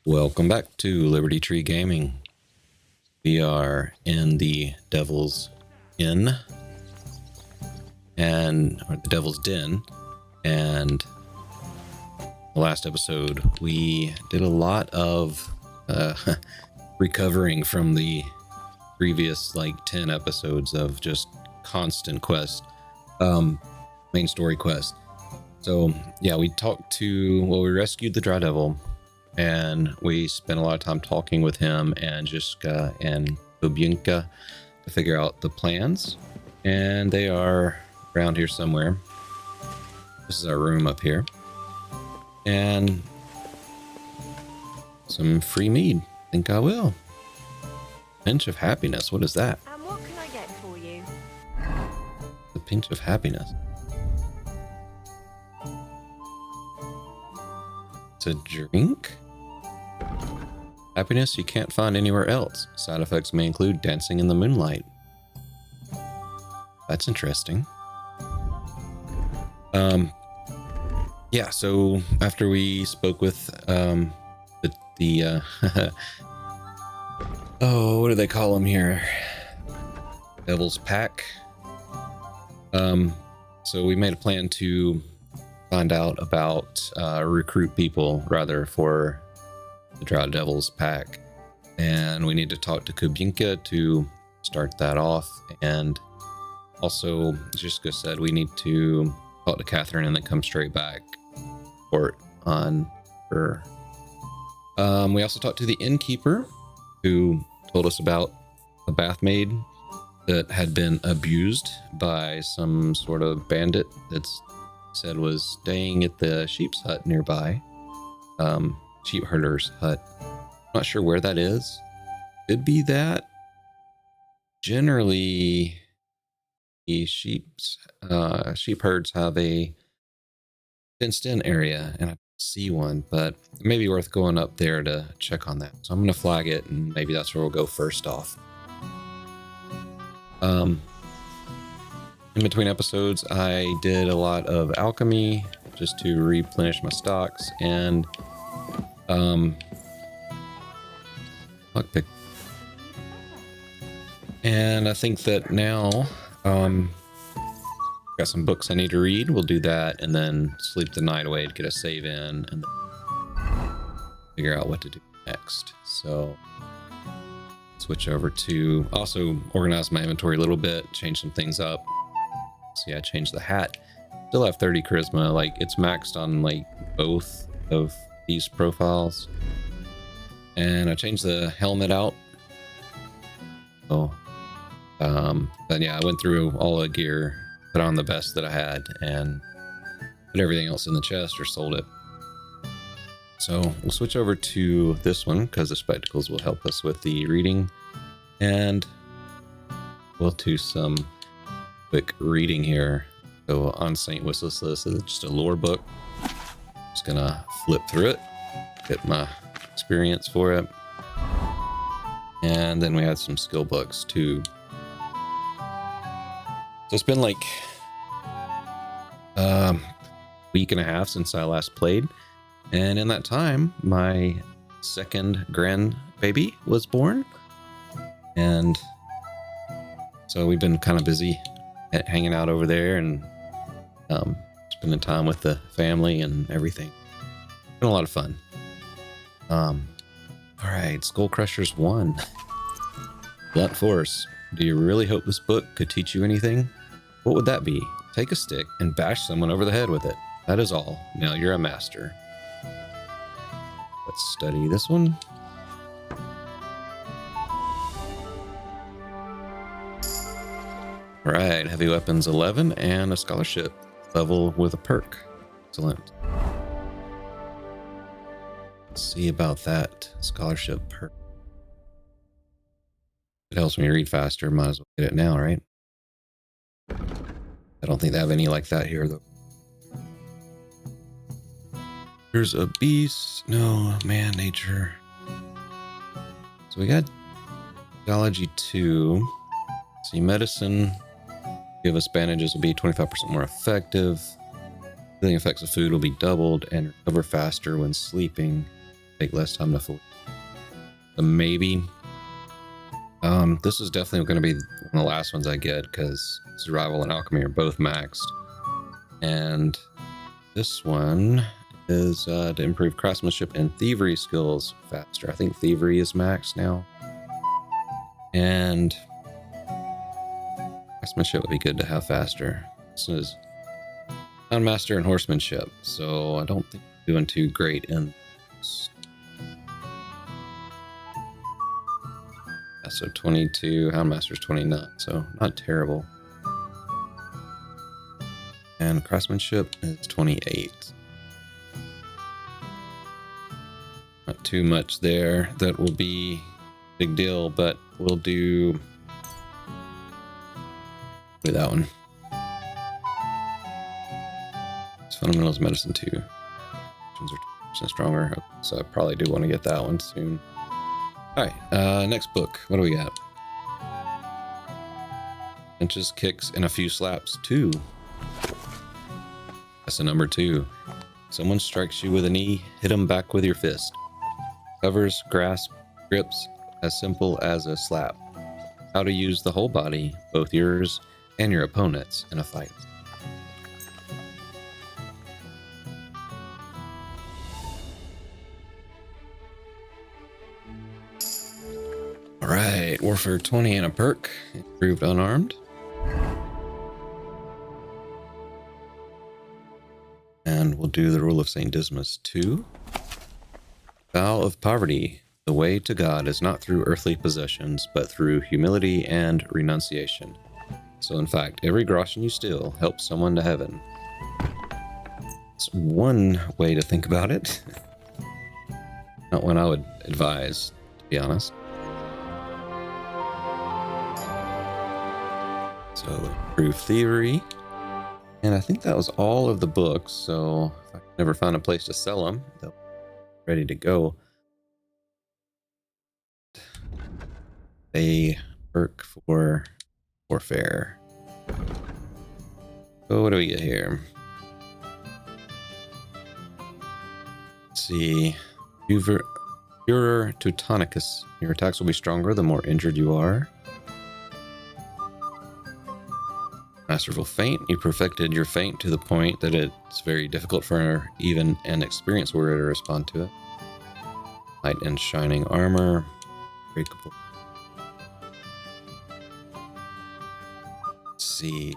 Welcome back to Liberty Tree Gaming. We are in the Devil's Inn or the Devil's Den, and the last episode we did a lot of recovering from the previous 10 episodes of just constant quest, main story quest. So yeah, we we rescued the Dry Devil, and we spent a lot of time talking with him and Zizka and Kubyenka to figure out the plans. And they are around here somewhere. This is our room up here. And some free mead. Think I will. Pinch of happiness. What is that? And what can I get for you? The pinch of happiness. It's a drink? Happiness you can't find anywhere else. Side effects may include dancing in the moonlight. That's interesting. Yeah, so after we spoke with the oh, what do they call them here? Devil's Pack. So we made a plan to find out about recruit people rather for the Dry Devil's Pack, and we need to talk to Kubyenka to start that off. And also, Zizka said we need to talk to Catherine and then come straight back report on her. We also talked to the innkeeper, who told us about a bathmaid that had been abused by some sort of bandit that's said was staying at the sheep's hut nearby. Sheep herder's hut. Not sure where that is. Could be that. Generally, the sheep herds have a fenced-in area, and I don't see one, but it may be worth going up there to check on that. So I'm going to flag it, and maybe that's where we'll go first off. In between episodes, I did a lot of alchemy just to replenish my stocks, and lockpick. And I think that now got some books I need to read. We'll do that and then sleep the night away to get a save in and then figure out what to do next. So switch over to also organize my inventory a little bit, change some things up. See, I changed the hat. Still have 30 charisma. It's maxed on both of these profiles. And I changed the helmet out. So then yeah, I went through all the gear, put on the best that I had, and put everything else in the chest or sold it. So we'll switch over to this one because the spectacles will help us with the reading, and we'll do some quick reading here. So on St. Wenceslas, this is just a lore book. Just gonna flip through it, get my experience for it, and then we had some skill books too. So it's been week and a half since I last played, and in that time my second grandbaby was born, and so we've been kind of busy hanging out over there and spending time with the family and everything. It's been a lot of fun. All right, Skull Crushers 1. Blunt Force. Do you really hope this book could teach you anything? What would that be? Take a stick and bash someone over the head with it. That is all. Now you're a master. Let's study this one. All right, heavy weapons 11 and a scholarship level with a perk. Excellent. Let's see about that scholarship perk. It helps me read faster. Might as well get it now, right? I don't think they have any like that here, though. There's a beast. No, man, nature. So we got Geology 2. See, medicine. Give us bandages will be 25% more effective. Healing effects of food will be doubled and recover faster when sleeping. take less time to fully. So maybe. This is definitely going to be one of the last ones I get because survival and alchemy are both maxed. And this one is to improve craftsmanship and thievery skills faster. I think thievery is maxed now. And craftsmanship would be good to have faster. This is Townmaster and horsemanship, so I don't think I'm doing too great in this. So 22, Houndmaster's 29, so not terrible. And craftsmanship is 28. Not too much there. That will be a big deal, but we'll do that one. It's fundamentals medicine 2. Actions are 2% stronger, so I probably do want to get that one soon. Alright, next book. What do we got? Punches, kicks, and a few slaps. 2. That's a number 2. Someone strikes you with a knee, hit them back with your fist. Covers, grasp, grips, as simple as a slap. How to use the whole body, both yours and your opponent's, in a fight. Alright, Warfare 20 and a perk. Improved unarmed. And we'll do the Rule of St. Dismas 2. Vow of Poverty. The way to God is not through earthly possessions, but through humility and renunciation. So in fact, every groschen you steal helps someone to heaven. It's one way to think about it. Not one I would advise, to be honest. So, improve thievery. And I think that was all of the books, so if I can never find a place to sell them, they'll be ready to go. A perk for warfare. So what do we get here? Let's see. Furor Teutonicus. Your attacks will be stronger the more injured you are. Masterful Feint. You perfected your feint to the point that it's very difficult for even an experienced warrior to respond to it. Light and shining armor. Breakable. Let's see.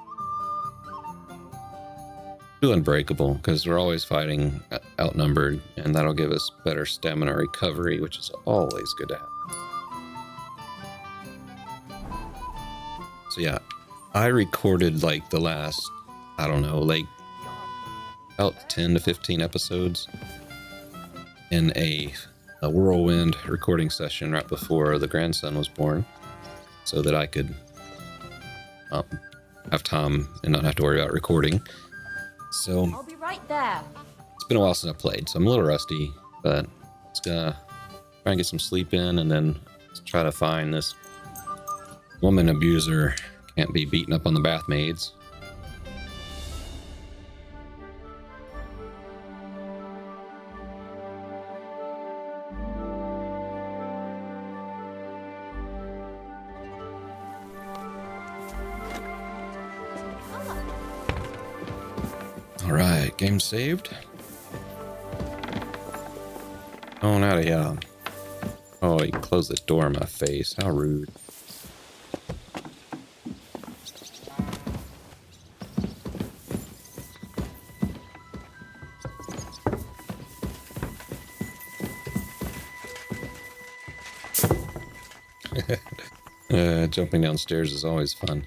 Do unbreakable because we're always fighting outnumbered, and that'll give us better stamina recovery, which is always good to have. So yeah. I recorded like the last, I don't know, like about 10 to 15 episodes in a whirlwind recording session right before the grandson was born so that I could have time and not have to worry about recording. So I'll be right there. It's been a while since I played, so I'm a little rusty, but let's try and get some sleep in and then let's try to find this woman abuser. Can't be beaten up on the bathmaids. Alright, game saved. Oh, out of here. Oh, you closed the door in my face. How rude. Jumping downstairs is always fun.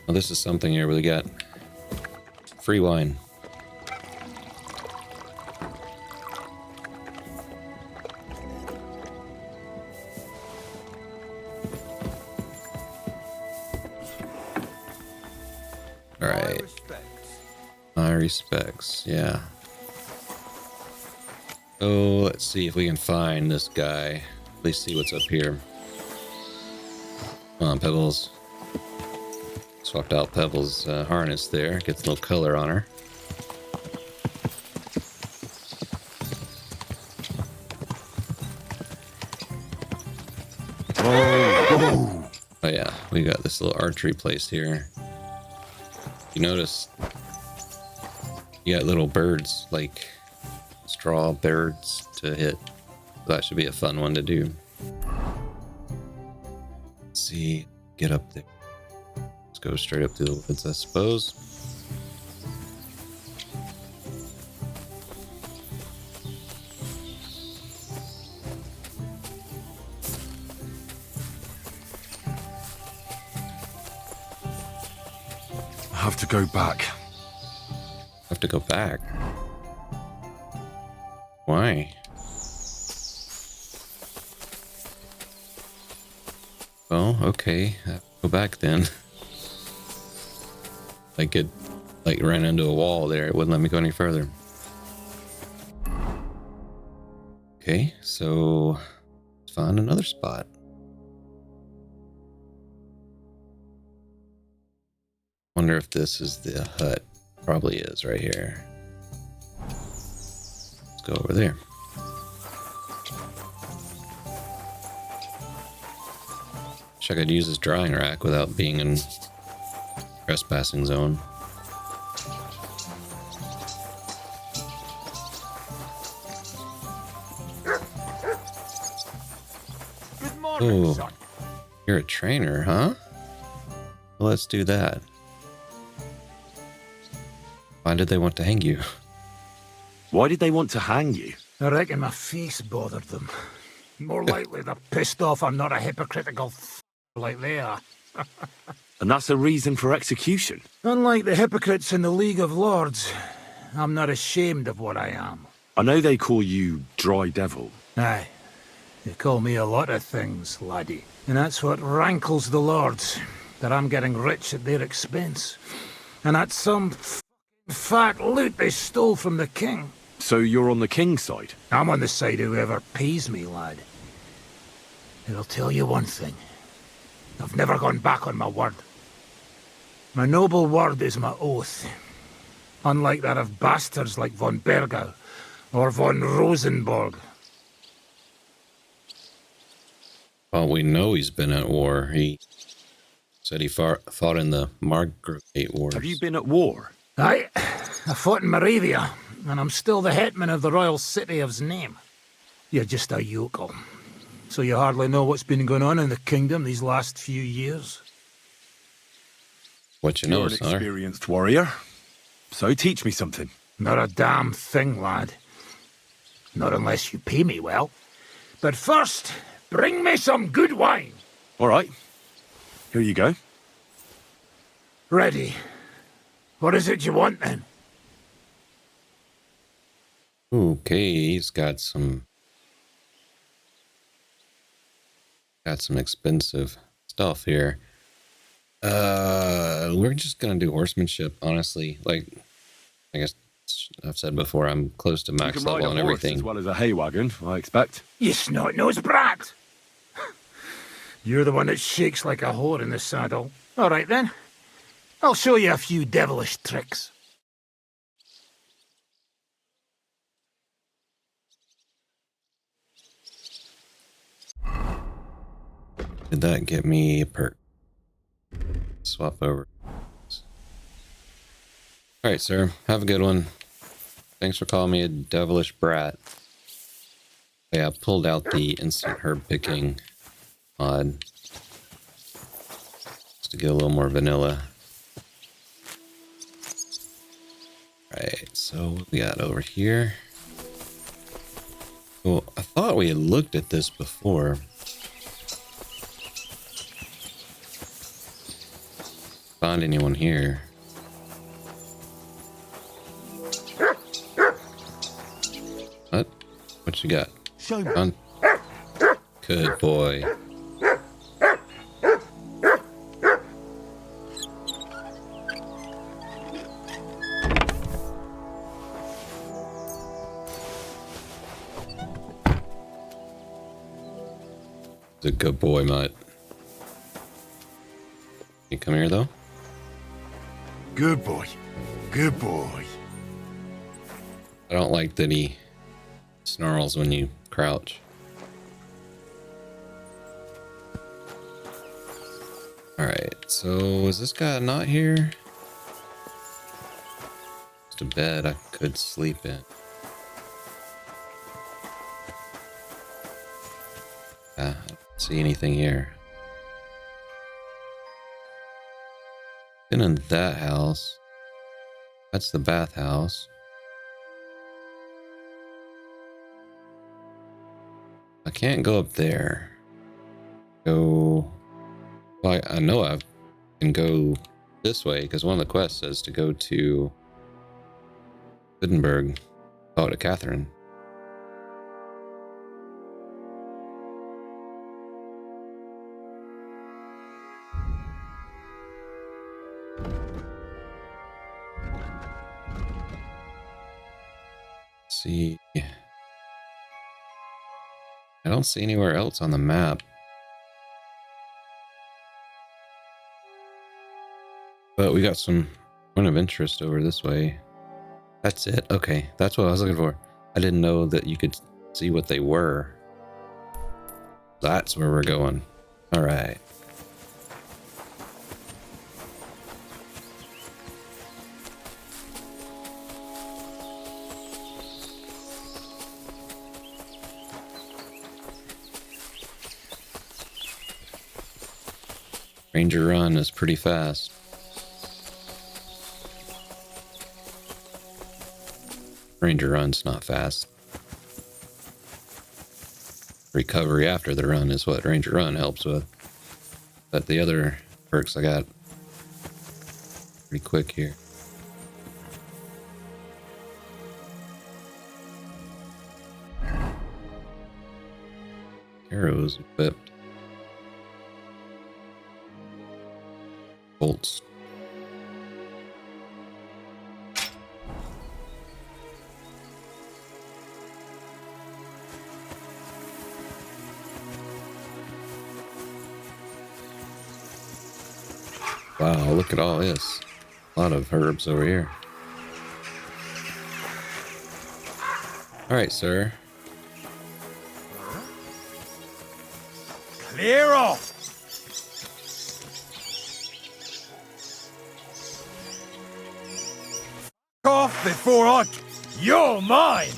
Well, this is something here where we got free wine. All right. My respects. Yeah. So let's see if we can find this guy. At least see what's up here. Come on, Pebbles. Swapped out Pebble's harness there. Gets a little color on her. Oh yeah, we got this little archery place here. You notice you got little birds, like straw birds to hit. That should be a fun one to do. Let's see, get up there. Let's go straight up to the woods, I suppose. I have to go back. Have to go back. Why? Oh, okay. Go back then. I ran into a wall there. It wouldn't let me go any further. Okay, so let's find another spot. Wonder if this is the hut. Probably is right here. Let's go over there. Wish I could use this drying rack without being in trespassing zone. Good morning, son. You're a trainer, huh? Well, let's do that. Why did they want to hang you? Why did they want to hang you? I reckon my face bothered them. More likely they're pissed off I'm not a hypocritical like they are. And that's a reason for execution? Unlike the hypocrites in the League of Lords, I'm not ashamed of what I am. I know they call you Dry Devil. Aye, they call me a lot of things, laddie. And that's what rankles the Lords, that I'm getting rich at their expense. And that's some fat loot they stole from the king. So you're on the king's side? I'm on the side of whoever pays me, lad. And I'll tell you one thing. I've never gone back on my word. My noble word is my oath. Unlike that of bastards like von Bergau or von Rosenborg. Well, we know he's been at war. He said he fought in the Margravate Wars. Have you been at war? Aye, I fought in Moravia, and I'm still the hetman of the royal city of Znaim. You're just a yokel, so you hardly know what's been going on in the kingdom these last few years. What you know, You're an sir? experienced warrior, so teach me something. Not a damn thing, lad. Not unless you pay me well. But first, bring me some good wine. All right, here you go. Ready. What is it you want, then? Okay, he's got some expensive stuff here. We're just gonna do horsemanship, honestly. Like, I guess I've said before, I'm close to You max can ride level a and horse everything. as well as a hay wagon, I expect. You snot-nosed brat! You're the one that shakes like a whore in the saddle. All right, then. I'll show you a few devilish tricks. Did that get me a perk? Swap over. All right, sir. Have a good one. Thanks for calling me a devilish brat. Yeah, I pulled out the instant herb picking mod just to get a little more vanilla. Right, so what we got over here? Well, I thought we had looked at this before. Find anyone here? What? What you got? Show me. On. Good boy. He's a good boy, Mutt. You come here, though? Good boy. Good boy. I don't like that he snarls when you crouch. Alright, so is this guy not here? Just a bed I could sleep in. I don't see anything here. Been in that house. That's the bathhouse. I can't go up there. Go. Well, I know I can go this way because one of the quests says to go to Kuttenberg. Oh, to Catherine. See. I don't see anywhere else on the map. But we got some point of interest over this way. That's it? Okay, that's what I was looking for. I didn't know that you could see what they were. That's where we're going. Alright. Ranger Run is pretty fast. Ranger Run's not fast. Recovery after the run is what Ranger Run helps with. But the other perks I got pretty quick here. Arrows equipped. Bolts. Wow, look at all this. A lot of herbs over here. Alright, sir. Clear off! Off before I... You're mine!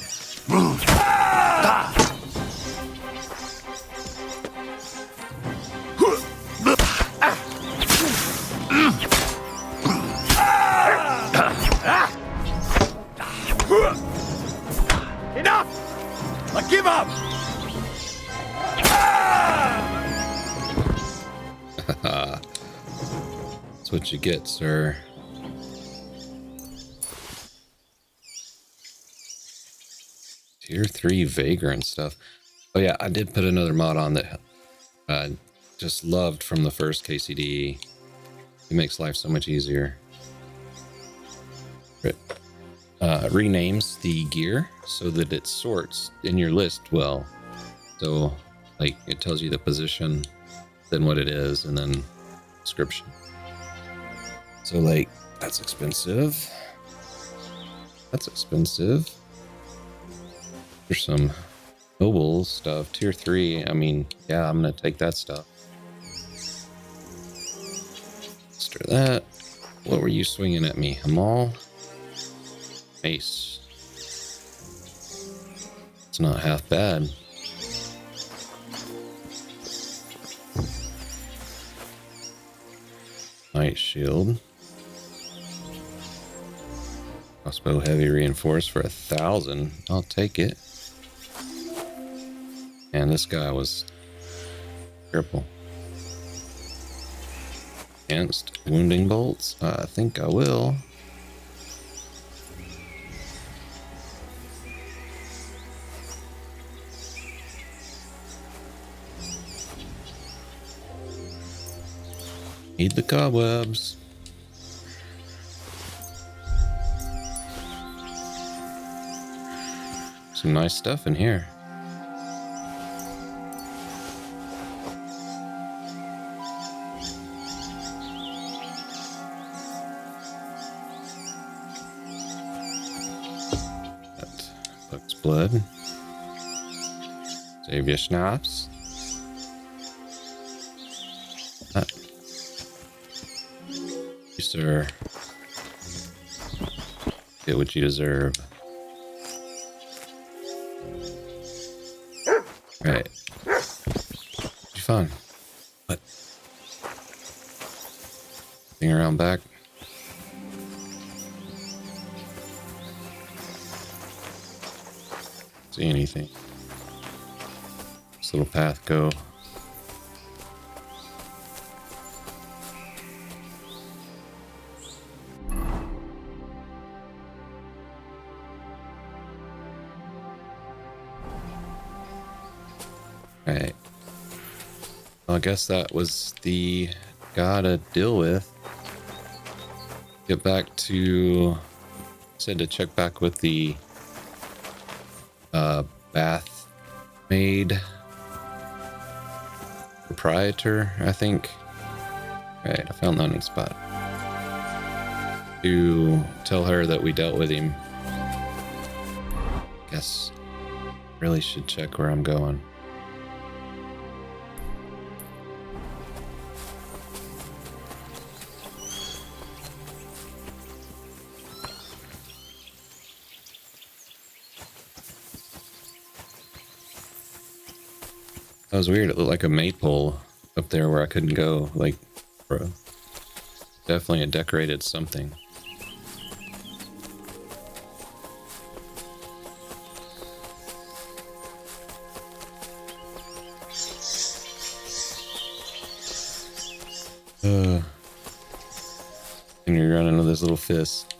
Enough! I give up! That's what you get, sir. Tier 3 vagrant stuff. Oh yeah, I did put another mod on that I just loved from the first KCD. It makes life so much easier. It renames the gear so that it sorts in your list well. So like it tells you the position, then what it is, and then description. So like that's expensive. That's expensive. There's some noble stuff. Tier 3. I mean, yeah, I'm gonna take that stuff. Let's do that. What were you swinging at me? A maul? Mace. It's not half bad. Night shield. Crossbow heavy reinforced for 1,000. I'll take it. And this guy was triple. Against wounding bolts? I think I will. Need the cobwebs. Some nice stuff in here. Sucks blood. Save your schnapps. You, sir. Get what you deserve. Right. What'd you find? What? Thing around back? See anything? This little path go. Right. Well, I guess that was the gotta deal with. Get back to, said to check back with the bath maid proprietor, I think. Right, I found the hunting spot. To tell her that we dealt with him. Guess really should check where I'm going. That was weird. It looked like a maypole up there where I couldn't go. Like, bro. Definitely a decorated something. And you're running with this little fist.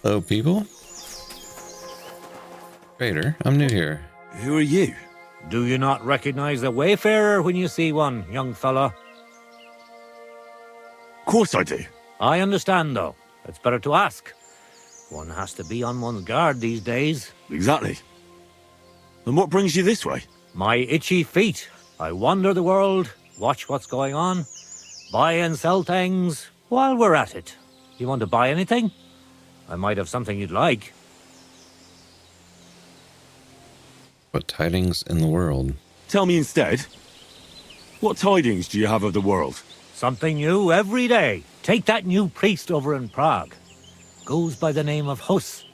Hello, people. Trader, I'm new here. Who are you? Do you not recognize a wayfarer when you see one, young fella? Of course I do. I understand, though. It's better to ask. One has to be on one's guard these days. Exactly. And what brings you this way? My itchy feet. I wander the world, watch what's going on, buy and sell things while we're at it. You want to buy anything? I might have something you'd like. What tidings in the world? Tell me instead. What tidings do you have of the world? Something new every day. Take that new priest over in Prague. Goes by the name of Hus.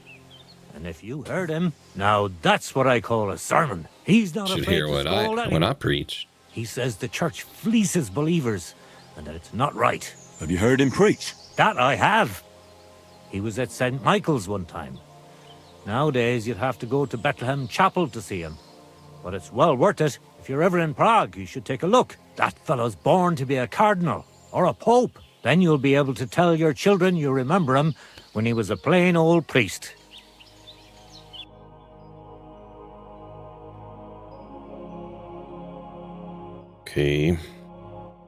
And if you heard him, now that's what I call a sermon. He's not Should afraid hear to what scold anyone. when I preach. He says the church fleeces believers, and that it's not right. Have you heard him preach? That I have. He was at St. Michael's one time. Nowadays, you'd have to go to Bethlehem Chapel to see him. But it's well worth it. If you're ever in Prague, you should take a look. That fellow's born to be a cardinal or a pope. Then you'll be able to tell your children you remember him when he was a plain old priest. Okay.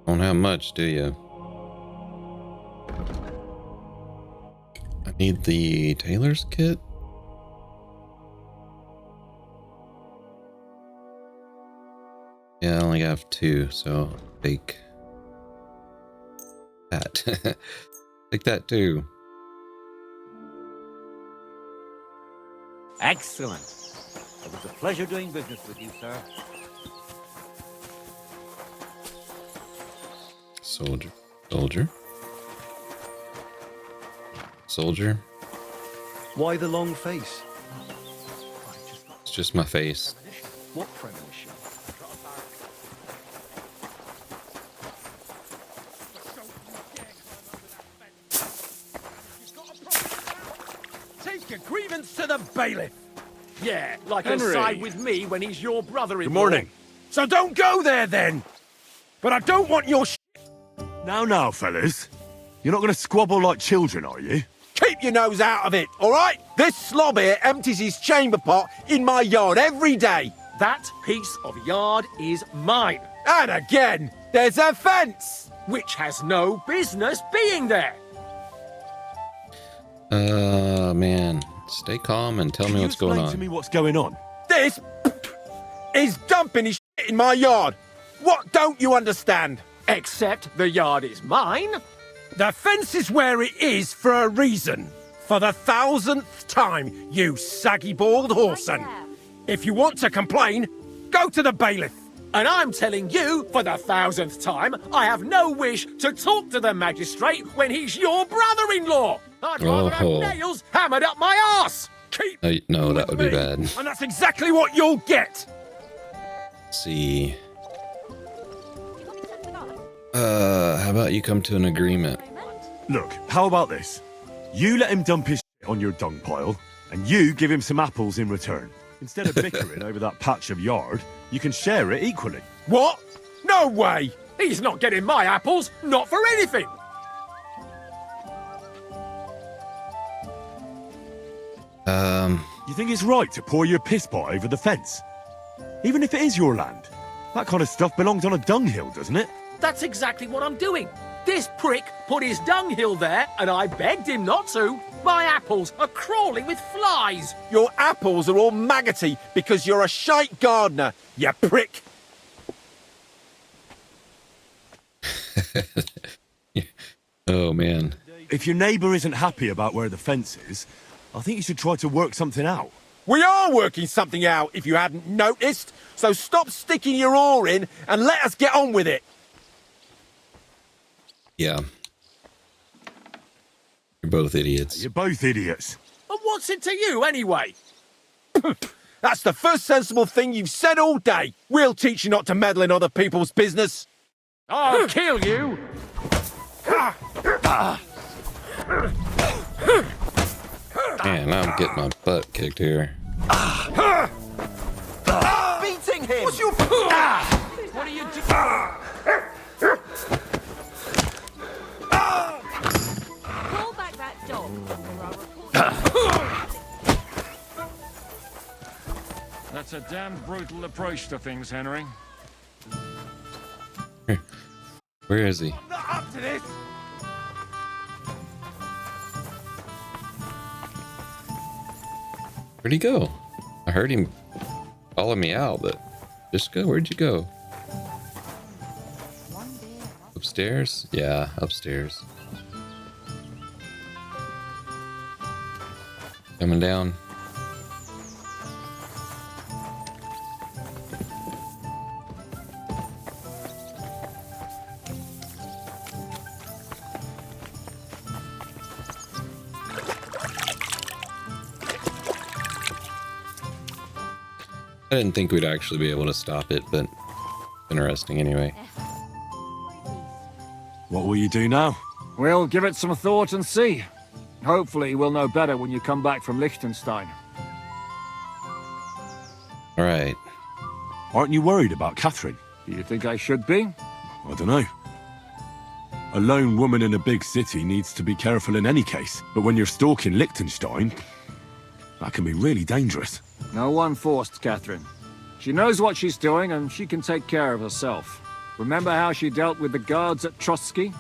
Don't have much, do you? I need the tailor's kit. Yeah, I only have 2, so take that. Take that too. Excellent. It was a pleasure doing business with you, sir. Soldier. Soldier. Soldier. Why the long face? It's just my face. What premonition? Take your grievance to the bailiff. Yeah, like Henry. a side with me when he's your brother-in-law. Good morning. So don't go there then. But I don't want your Now, fellas. You're not going to squabble like children, are you? Keep your nose out of it, all right? This slob here empties his chamber pot in my yard every day. That piece of yard is mine, And again, there's a fence. which has no business being there. Man. Stay calm and tell Can me you what's going explain to on. me what's going on? This is dumping his shit in my yard. What don't you understand? Except the yard is mine. The fence is where it is for a reason. For the 1000th time, you saggy-bald Horschan. If you want to complain, go to the bailiff. And I'm telling you, for the 1000th time, I have no wish to talk to the magistrate when he's your brother-in-law. I'd rather have nails hammered up my arse. Keep no, that would be me, bad. And that's exactly what you'll get. Let's see. How about you come to an agreement? Look, how about this? You let him dump his shit on your dung pile, and you give him some apples in return. Instead of bickering over that patch of yard, you can share it equally. What? No way! He's not getting my apples, not for anything. You think it's right to pour your piss pot over the fence? Even if it is your land? That kind of stuff belongs on a dunghill, doesn't it? That's exactly what I'm doing. This prick put his dunghill there, and I begged him not to. My apples are crawling with flies. Your apples are all maggoty because you're a shite gardener, you prick. Oh, man. If your neighbour isn't happy about where the fence is, I think you should try to work something out. We are working something out, if you hadn't noticed. So stop sticking your oar in and let us get on with it. Yeah. You're both idiots. You're both idiots. And what's it to you, anyway? That's the first sensible thing you've said all day. We'll teach you not to meddle in other people's business. I'll kill you. Man, I'm getting my butt kicked here. Beating him! What's your... What are you doing? Call back that dog, or I'll report That's a damned brutal approach to things, Henry. Where is he? I'm not up to this! Where'd he go? I heard him follow me out, but Zizka, where'd you go? Upstairs? Yeah, upstairs. Coming down. I didn't think we'd actually be able to stop it, but interesting anyway. What will you do now? We'll give it some thought and see. Hopefully we'll know better when you come back from Liechtenstein. All right. Aren't you worried about Catherine? Do you think I should be? I don't know. A lone woman in a big city needs to be careful in any case. But when you're stalking Liechtenstein, that can be really dangerous. No one forced Catherine. She knows what she's doing and she can take care of herself. Remember how she dealt with the guards at Trotsky?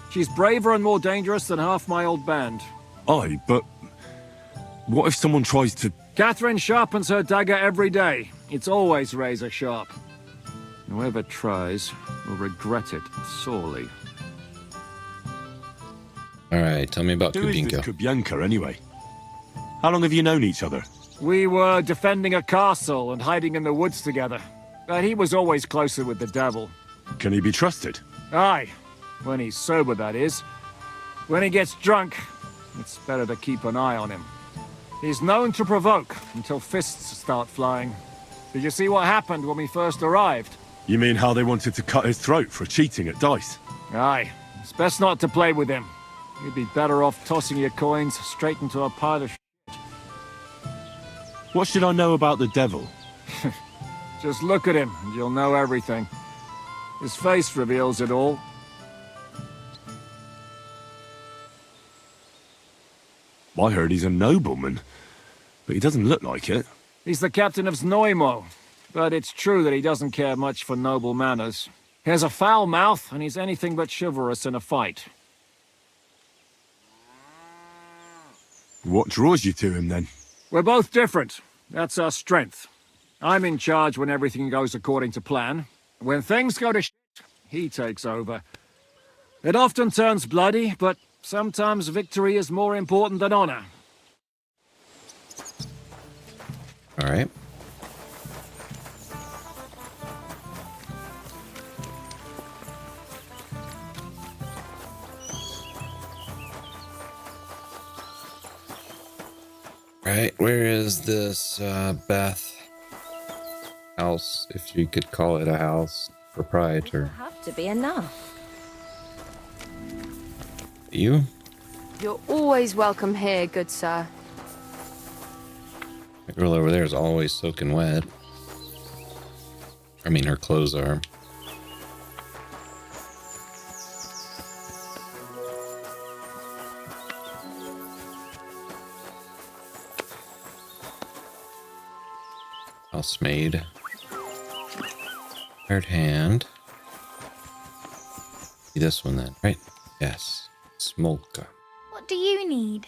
She's braver and more dangerous than half my old band. Aye, but what if someone tries to... Catherine sharpens her dagger every day. It's always razor sharp. Whoever tries will regret it sorely. All right, tell me about Who is this Kubyenka. Kubyenka, anyway? How long have you known each other? We were defending a castle and hiding in the woods together. But he was always closer with the devil. Can he be trusted? Aye. When he's sober, that is. When he gets drunk, it's better to keep an eye on him. He's known to provoke until fists start flying. Did you see what happened when we first arrived? You mean how they wanted to cut his throat for cheating at dice? Aye. It's best not to play with him. You'd be better off tossing your coins straight into a pile of What should I know about the devil? Just look at him, and you'll know everything. His face reveals it all. I heard he's a nobleman, but he doesn't look like it. He's the captain of Znojmo, but it's true that he doesn't care much for noble manners. He has a foul mouth, and he's anything but chivalrous in a fight. What draws you to him, then? We're both different. That's our strength. I'm in charge when everything goes according to plan. When things go to shit, he takes over. It often turns bloody, but Sometimes victory is more important than honor. All right. Right, where is this bath house, if you could call it a house, proprietor? Have to be enough. You? You're always welcome here, good sir. The girl over there is always soaking wet. I mean, her clothes are. Housemaid. Hired hand. Be this one then, right? Yes. Smolka. What do you need?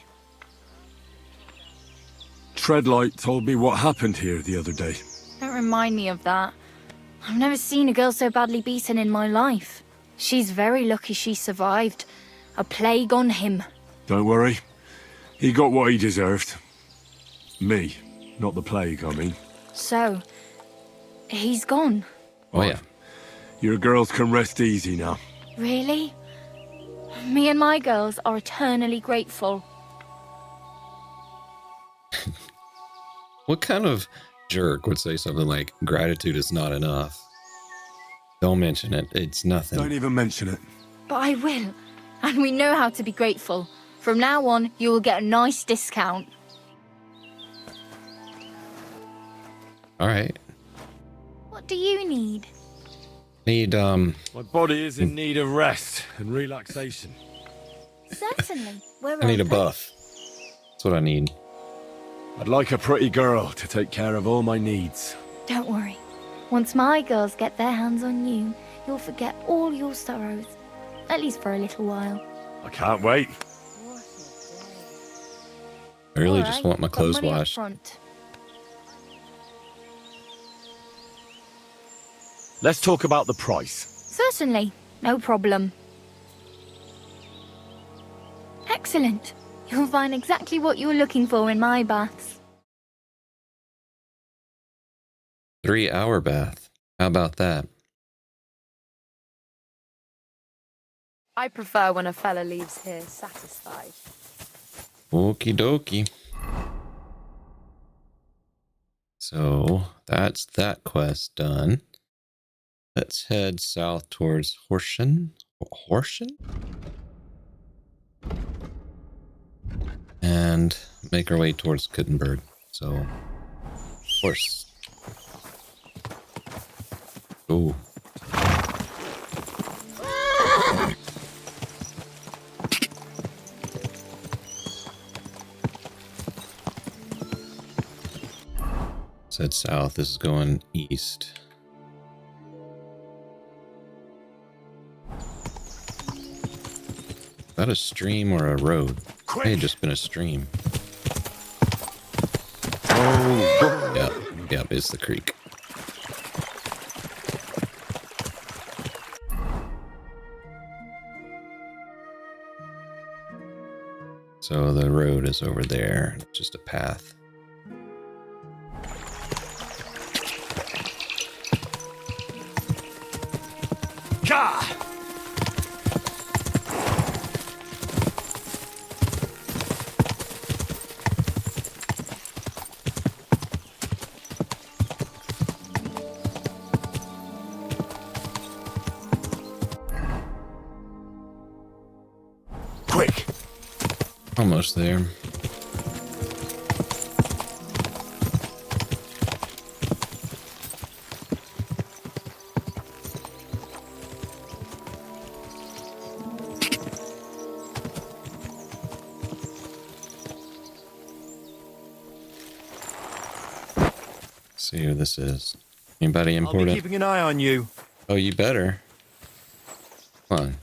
Treadlight told me what happened here the other day. Don't remind me of that. I've never seen a girl so badly beaten in my life. She's very lucky she survived. A plague on him. Don't worry. He got what he deserved. Me, not the plague, I mean. So, he's gone. Oh yeah. Your girls can rest easy now. Really? Me and my girls are eternally grateful. What kind of jerk would say something like, gratitude is not enough? Don't mention it. It's nothing. Don't even mention it. But I will. And we know how to be grateful. From now on, you will get a nice discount. All right. What do you need? Need, My body is in need of rest and relaxation. Certainly. We're I need a open. buff. That's what I need. I'd like a pretty girl to take care of all my needs. Don't worry. Once my girls get their hands on you, you'll forget all your sorrows. At least for a little while. I can't wait. I really All just right, want my got clothes money up washed. front. Let's talk about the price. Certainly. No problem. Excellent. You'll find exactly what you're looking for in my baths. 3-hour bath. How about that? I prefer when a fella leaves here satisfied. Okie dokie. So that's that quest done. Let's head south towards Horschan. Horschan? And make our way towards Kuttenberg. So, horse. Ooh. Said south. This is going east. Is that a stream or a road? It may have just been a stream. Oh, yep, it's the creek. So the road is over there, just a path. Gah! Quick! Almost there. See who this is. Anybody I'll be important? keeping an eye on you. Oh, you better. Come on.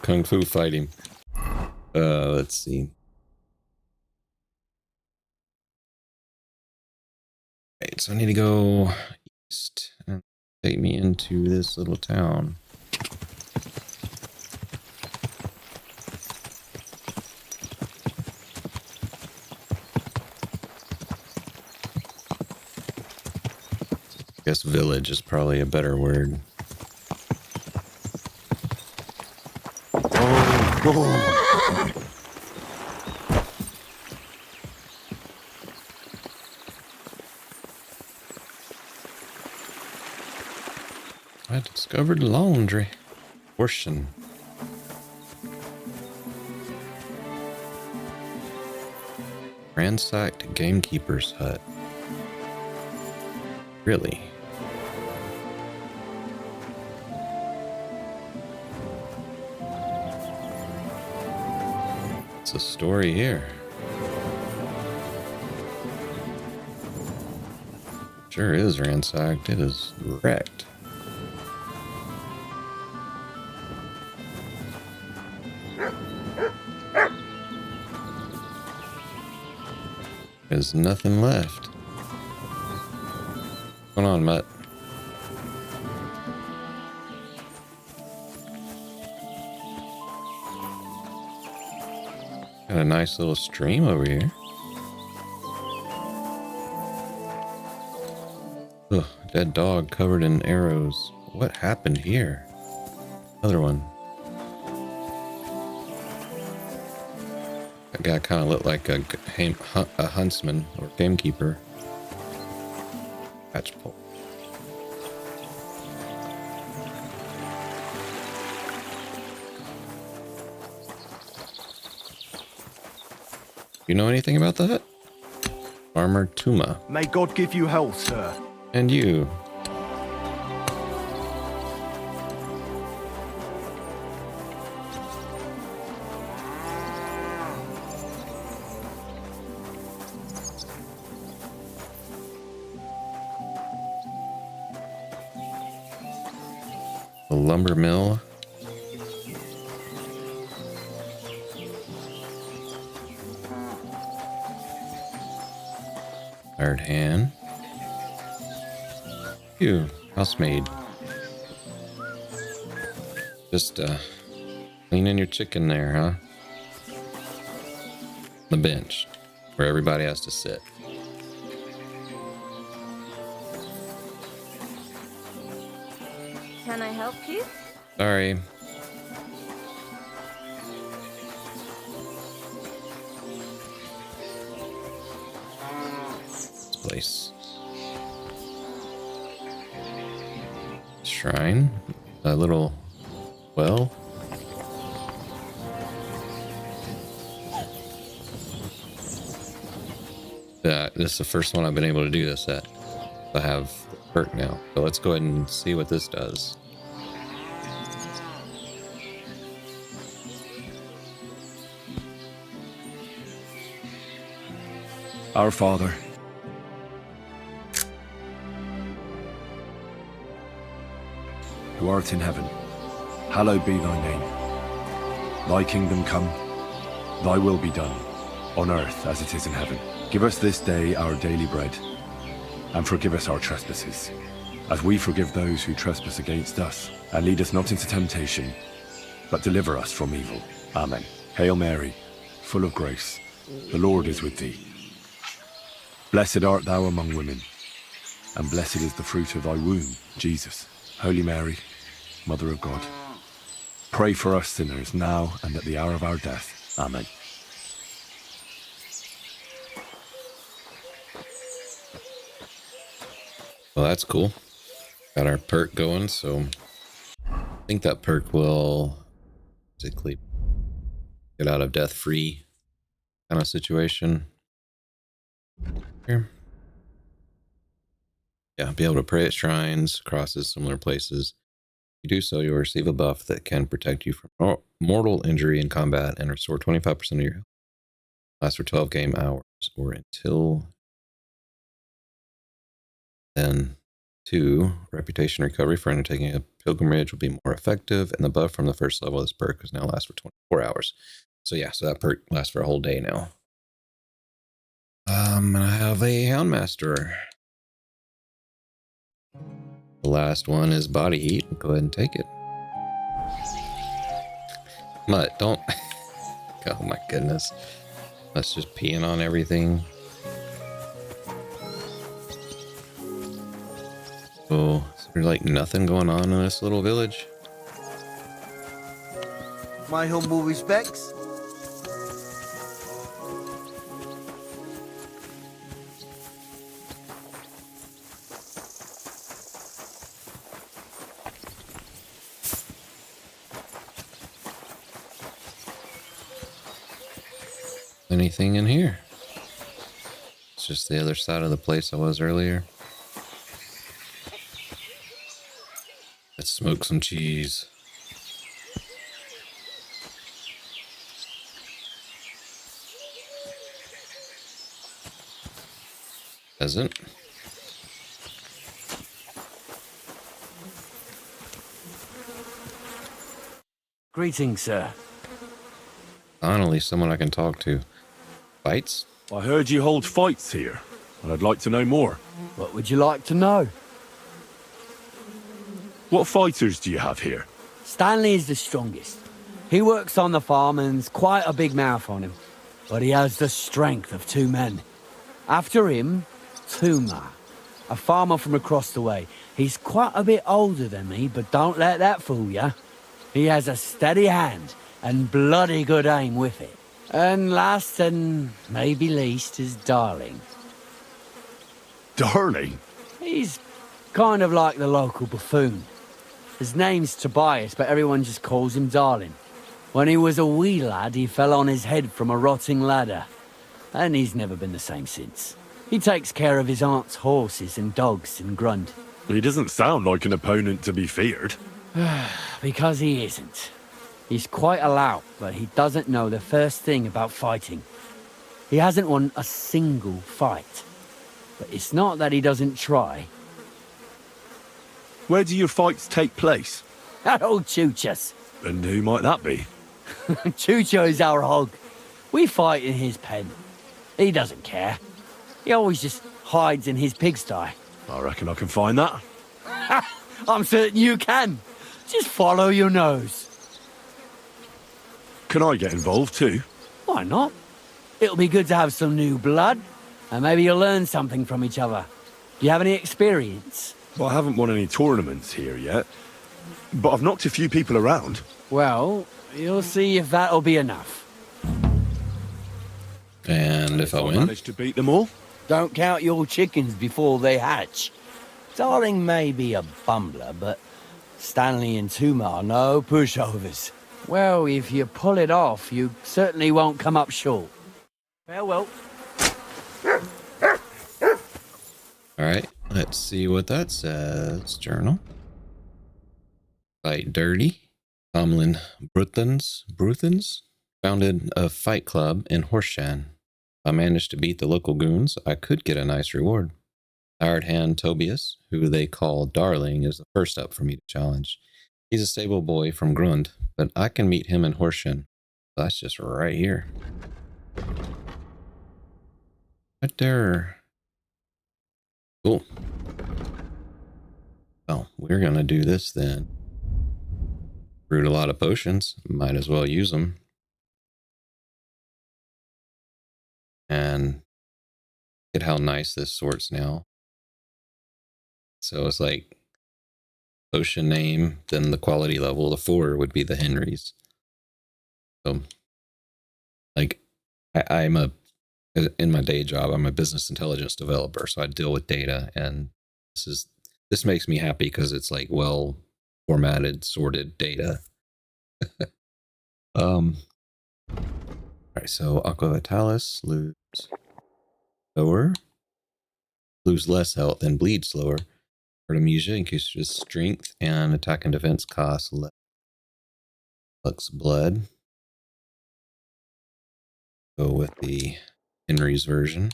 Kung Fu fighting. Let's see. Right, so I need to go east and take me into this little town. I guess village is probably a better word. I discovered laundry. Horschan. Ransacked gamekeeper's hut. Really? It's a story here. Sure is ransacked. It is wrecked. There's nothing left. What's going on, Mutt? Got a nice little stream over here. Ugh, dead dog covered in arrows. What happened here? Another one. That guy kind of looked like a huntsman or gamekeeper. Patch pole. You know anything about that? Farmer Tuma. May God give you health, sir. And you. The lumber mill. Hired hand. You, housemaid. Just cleaning your chicken there, huh? The bench where everybody has to sit. Can I help you? Sorry. This place. Shrine. A little well. This is the first one I've been able to do this at. I have the perk now. So let's go ahead and see what this does. Our Father, who art in heaven, hallowed be thy name. Thy kingdom come, thy will be done, on earth as it is in heaven. Give us this day our daily bread, and forgive us our trespasses, as we forgive those who trespass against us. And lead us not into temptation, but deliver us from evil. Amen. Hail Mary, full of grace, the Lord is with thee. Blessed art thou among women, and blessed is the fruit of thy womb, Jesus. Holy Mary, Mother of God, pray for us sinners now and at the hour of our death. Amen. Well, that's cool. Got our perk going, so I think that perk will basically get out of death free kind of situation. Here. Yeah, be able to pray at shrines, crosses, similar places. If you do so, you'll receive a buff that can protect you from mortal injury in combat and restore 25% of your health. Lasts for 12 game hours or until then. 2, reputation recovery for undertaking a pilgrimage will be more effective, and the buff from the first level of this perk is now lasts for 24 hours. So yeah, so that perk lasts for a whole day now. And I have a Houndmaster. The last one is body heat. Go ahead and take it. Mutt, don't. Oh my goodness. That's just peeing on everything. Oh, is there like nothing going on in this little village? My humble respects. Anything in here? It's just the other side of the place I was earlier. Let's smoke some cheese. Peasant. Greetings, sir. Finally, someone I can talk to. Fights? I heard you hold fights here, and I'd like to know more. What would you like to know? What fighters do you have here? Stanley is the strongest. He works on the farm and's quite a big mouth on him. But he has the strength of 2 men. After him, Tuma, a farmer from across the way. He's quite a bit older than me, but don't let that fool ya. He has a steady hand and bloody good aim with it. And last and maybe least is Darling. Darling? He's kind of like the local buffoon. His name's Tobias, but everyone just calls him Darling. When he was a wee lad, he fell on his head from a rotting ladder. And he's never been the same since. He takes care of his aunt's horses and dogs in Grund. He doesn't sound like an opponent to be feared. Because he isn't. He's quite a lout, but he doesn't know the first thing about fighting. He hasn't won a single fight. But it's not that he doesn't try. Where do your fights take place? At old Chucha's. And who might that be? Chucha is our hog. We fight in his pen. He doesn't care. He always just hides in his pigsty. I reckon I can find that. I'm certain you can. Just follow your nose. Can I get involved too? Why not? It'll be good to have some new blood, and maybe you'll learn something from each other. Do you have any experience? Well, I haven't won any tournaments here yet, but I've knocked a few people around. Well, you'll see if that'll be enough. And if I win? Managed to beat them all? Don't count your chickens before they hatch. Darling may be a bumbler, but Stanley and Tuma are no pushovers. Well, if you pull it off, you certainly won't come up short. Farewell. Alright, let's see what that says. Journal. Fight dirty. Thomlin Bruthans founded a fight club in Horschan. If I managed to beat the local goons, I could get a nice reward. Hired hand Tobias, who they call Darling, is the first up for me to challenge. He's a stable boy from Grund, but I can meet him in Horschan. That's just right here. Right there. Cool. Well, we're gonna do this then. Brewed a lot of potions. Might as well use them. And look at how nice this sorts now. So it's like potion name, then the quality level, the 4 would be the Henry's. So like I'm in my day job, I'm a business intelligence developer, so I deal with data, and this makes me happy because it's like well formatted, sorted data. All right, so Aqua Vitalis lose slower, lose less health and bleed slower. Artemisia increases strength and attack and defense costs less. Lux blood. Go with the Henry's version.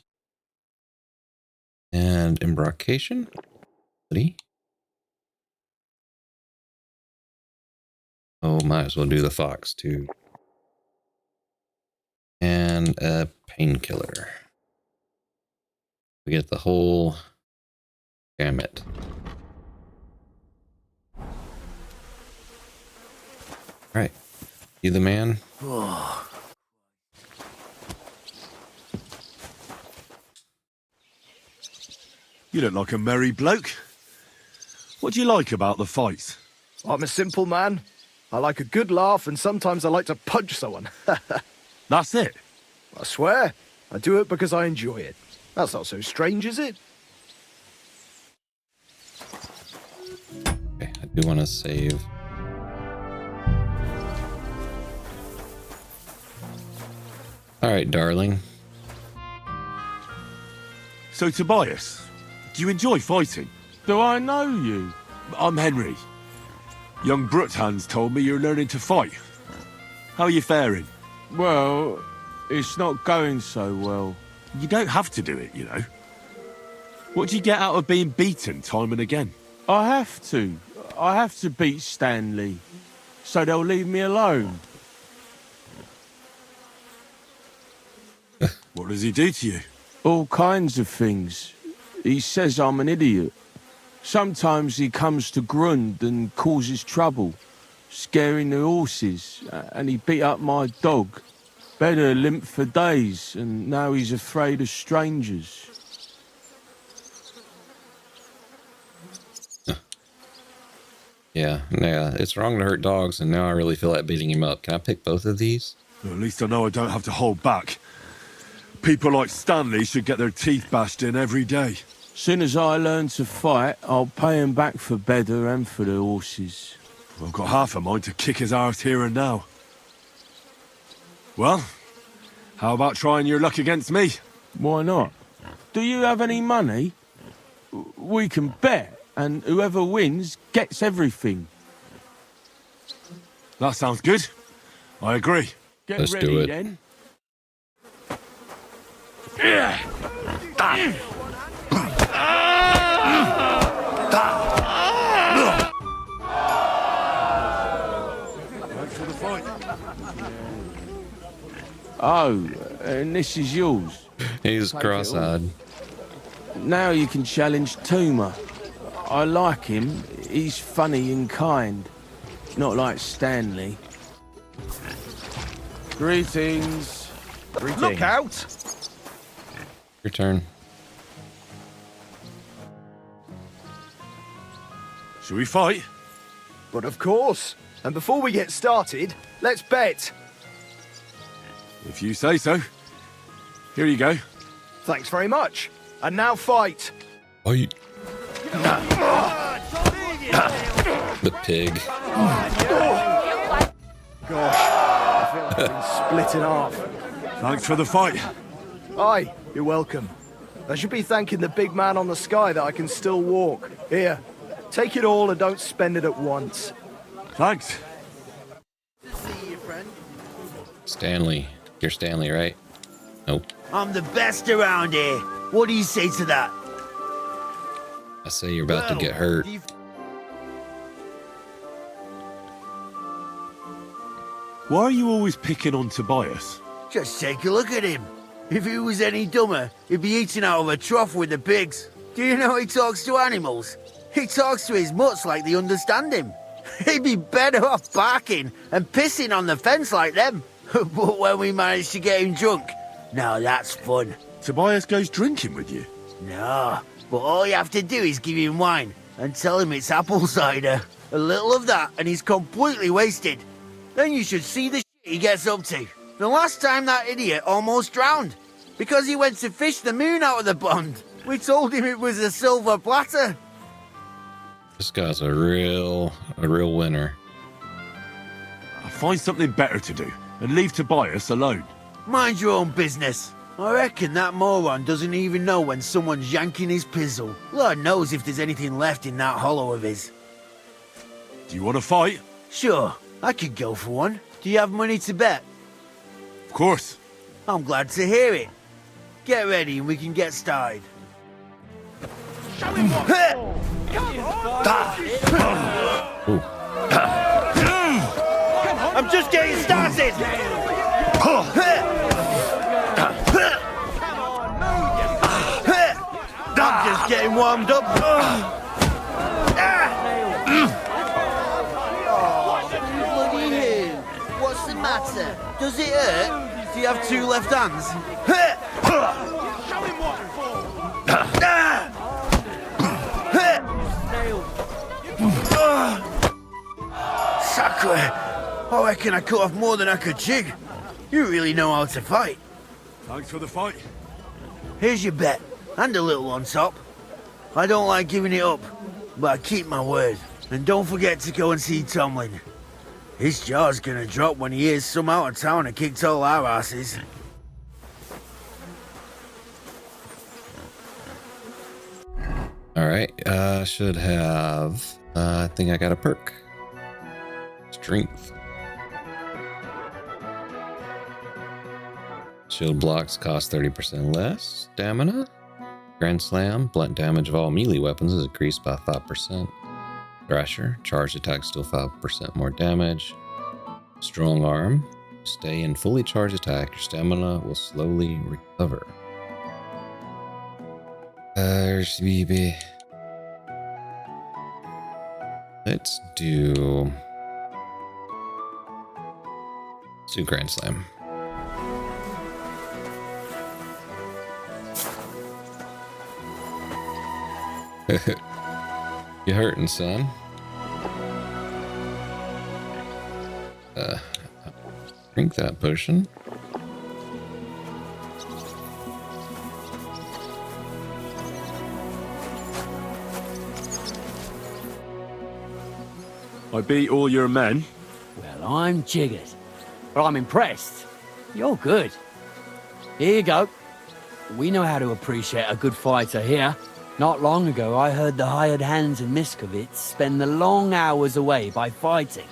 And embarkation. Oh, might as well do the fox too. And a painkiller. We get the whole gamut. Right. You the man? You look like a merry bloke. What do you like about the fights? I'm a simple man. I like a good laugh, and sometimes I like to punch someone. That's it? I swear. I do it because I enjoy it. That's not so strange, is it? Okay, I do want to save. All right, darling. So, Tobias, do you enjoy fighting? Do I know you? I'm Henry. Young Bruthans told me you're learning to fight. How are you faring? Well, it's not going so well. You don't have to do it, you know. What do you get out of being beaten time and again? I have to. I have to beat Stanley, so they'll leave me alone. What does he do to you? All kinds of things. He says I'm an idiot. Sometimes he comes to Grund and causes trouble, scaring the horses, and he beat up my dog. Better limped for days, and now he's afraid of strangers. Yeah, it's wrong to hurt dogs, and now I really feel like beating him up. Can I pick both of these? Well, at least I know I don't have to hold back. People like Stanley should get their teeth bashed in every day. Soon as I learn to fight, I'll pay him back for better and for the horses. I've got half a mind to kick his arse here and now. Well, how about trying your luck against me? Why not? Do you have any money? We can bet, and whoever wins gets everything. That sounds good. I agree. Get Let's ready do it. then. Oh, and this is yours. He's cross-eyed. Now you can challenge Tuma. I like him. He's funny and kind. Not like Stanley. Greetings. Look out! Your turn. Shall we fight? But of course. And before we get started, let's bet. If you say so. Here you go. Thanks very much. And now fight. Oh, you... The pig. Gosh, I feel like I've been split in half. Thanks for the fight. Aye, you're welcome. I should be thanking the big man on the sky that I can still walk. Here, take it all and don't spend it at once. Thanks. See you, friend. Stanley. You're Stanley, right? Nope. I'm the best around here. What do you say to that? I say you're about to get hurt. Why are you always picking on Tobias? Just take a look at him. If he was any dumber, he'd be eating out of a trough with the pigs. Do you know he talks to animals? He talks to his mutts like they understand him. He'd be better off barking and pissing on the fence like them. But when we managed to get him drunk, now that's fun. Tobias goes drinking with you? No, but all you have to do is give him wine and tell him it's apple cider. A little of that and he's completely wasted. Then you should see the shit he gets up to. The last time that idiot almost drowned because he went to fish the moon out of the pond. We told him it was a silver platter. This guy's a real winner. I'll find something better to do and leave Tobias alone. Mind your own business. I reckon that moron doesn't even know when someone's yanking his pizzle. Lord knows if there's anything left in that hollow of his. Do you want to fight? Sure, I could go for one. Do you have money to bet? Of course. I'm glad to hear it. Get ready and we can get started. Show him what! I'm just getting started! I'm just getting warmed up. Bloody hell. matter? Does it hurt? Do you have two left hands? Sacre! I reckon I cut off more than I could jig. You really know how to fight. Thanks for the fight. Here's your bet, and a little on top. I don't like giving it up, but I keep my word. And don't forget to go and see Thomlin. His jaw's gonna drop when he hears some out of town and kicked all our asses. Alright, should have... I think I got a perk. Strength. Shield blocks cost 30% less. Stamina. Grand Slam. Blunt damage of all melee weapons is increased by 5%. Thrasher. Charged attacks deal 5% more damage. Strong Arm. Stay in fully charged attack. Your stamina will slowly recover. Let's do Grand Slam. You hurting, son? Drink that potion. I beat all your men. Well, I'm jiggered. But I'm impressed. You're good. Here you go. We know how to appreciate a good fighter here. Not long ago, I heard the hired hands in Miskowitz spend the long hours away by fighting.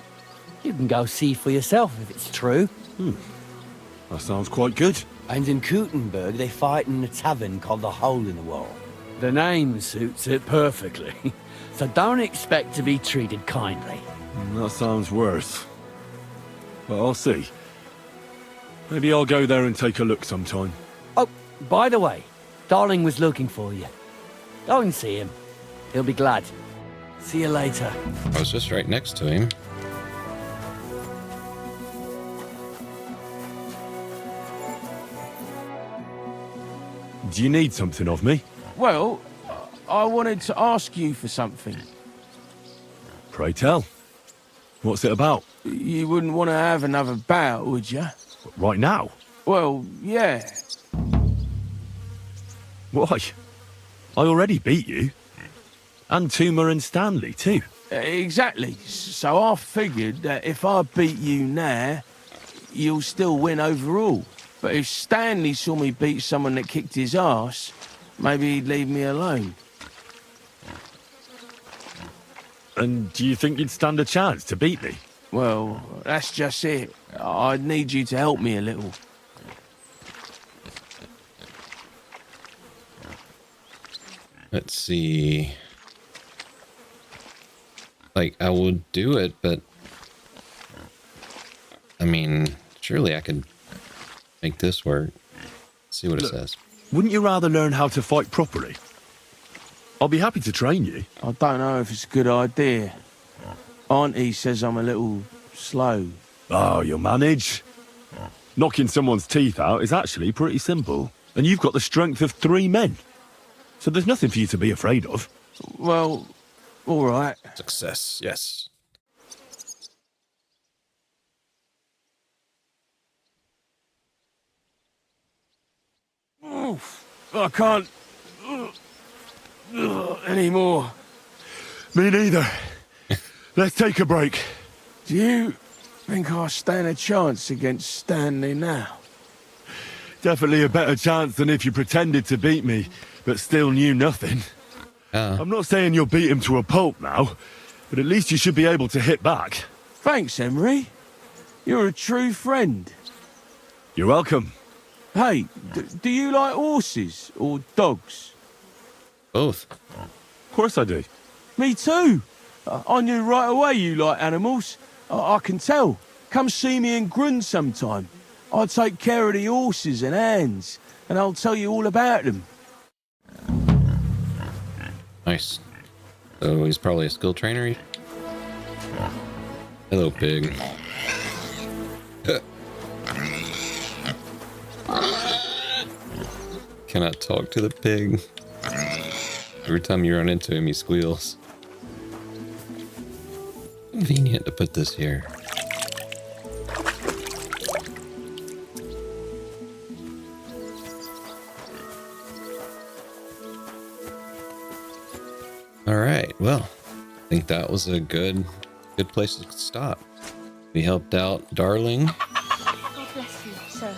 You can go see for yourself if it's true. That sounds quite good. And in Kuttenberg, they fight in a tavern called the Hole in the Wall. The name suits it perfectly. So don't expect to be treated kindly. That sounds worse. But I'll see. Maybe I'll go there and take a look sometime. Oh, by the way, Darling was looking for you. Go and see him. He'll be glad. See you later. I was just right next to him. Do you need something of me? Well, I wanted to ask you for something. Pray tell. What's it about? You wouldn't want to have another bout, would you? Right now? Well, yeah. Why? I already beat you. And Tuma and Stanley, too. Exactly. So I figured that if I beat you now, you'll still win overall. But if Stanley saw me beat someone that kicked his ass, maybe he'd leave me alone. And do you think you'd stand a chance to beat me? Well, that's just it. I'd need you to help me a little. Let's see. Like, I would do it, but... I mean, surely I could make this work. Let's see what it says. Wouldn't you rather learn how to fight properly? I'll be happy to train you. I don't know if it's a good idea. Auntie says I'm a little slow. Oh, you'll manage. Knocking someone's teeth out is actually pretty simple. And you've got the strength of 3 men. So there's nothing for you to be afraid of. Well, all right. Success, yes. Oof, I can't anymore. Me neither. Let's take a break. Do you think I stand a chance against Stanley now? Definitely a better chance than if you pretended to beat me, but still knew nothing. I'm not saying you'll beat him to a pulp now, but at least you should be able to hit back. Thanks, Emery. You're a true friend. You're welcome. Hey, do you like horses or dogs? Both. Of course I do. Me too. I knew right away you like animals. I can tell. Come see me in Grund sometime. I'll take care of the horses and hands, and I'll tell you all about them. Nice. So he's probably a skill trainer. Hello, pig. cannot talk to the pig. Every time you run into him, he squeals. Convenient to put this here. All right, well, I think that was a good place to stop. We helped out Darling. God bless you, sir.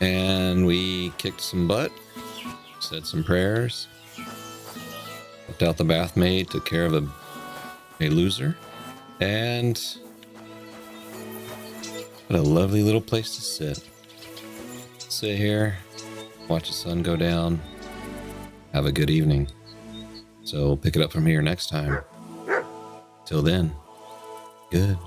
And we kicked some butt, said some prayers, helped out the bathmaid, took care of a loser, and what a lovely little place to sit. Sit here, watch the sun go down, have a good evening. So we'll pick it up from here next time. Till then, good.